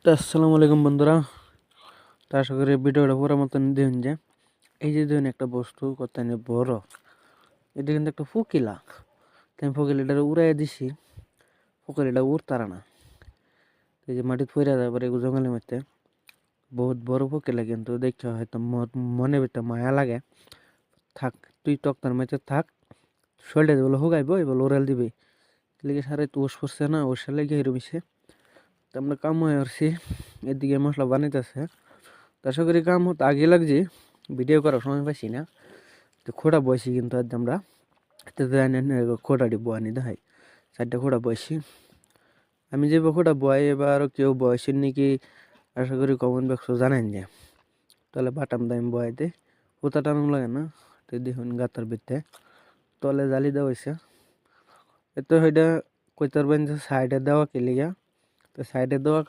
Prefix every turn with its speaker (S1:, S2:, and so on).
S1: তো আসসালামু আলাইকুম বন্ধুরা। তো আশা করি ভিডিওটা পুরো মতন দেখুন। যে এই যে দেখুন একটা বস্তু কত বড়, এটা কিন্তু একটা ফকিলা। তো আমি ফকিলাটা উড়াই দিছি, ফকিলাটা উড়তারা না। এই যে মাটিতে পড়ে যায় পরে জঙ্গলের মধ্যে বহুত বড় ফকিলা, কিন্তু দেখতে হয়তো মনে ভিতরে মায়া লাগে। থাক, তুই তক্তার মধ্যে থাক, শরীরটা বলে হুগাইব, এবার ওরাল দিবে। লিগে সারে তো ওষ পড়ছে না, ওষা লেগে রয়েছে। তো আমরা কাম হয়ে আসছি, এদিকে মশলা বানাইতেছে। তো আশা করি কাম হতো আগে লাগছে, ভিডিও করার সময় পাইছি না। তো খোড়া বয়সী কিন্তু আজ আমরা খোড়াটি বোয়ানি দেখাই, 4টা খোড়া বয়সী। আমি যে খোড়া বয় এবার কেউ বয়সের নাকি আশা করি কমন বক্স জানেন যে, তাহলে বাটাম দাম বয় দে, কোথা টানো লাগে না। তো দেখুন গাতার ভিতরে তলে জালি দেওয়া হয়েছে। এত হইটা কইতার বেন যে সাইডে দেওয়া কে লিগা, তো সাইডে দেওয়া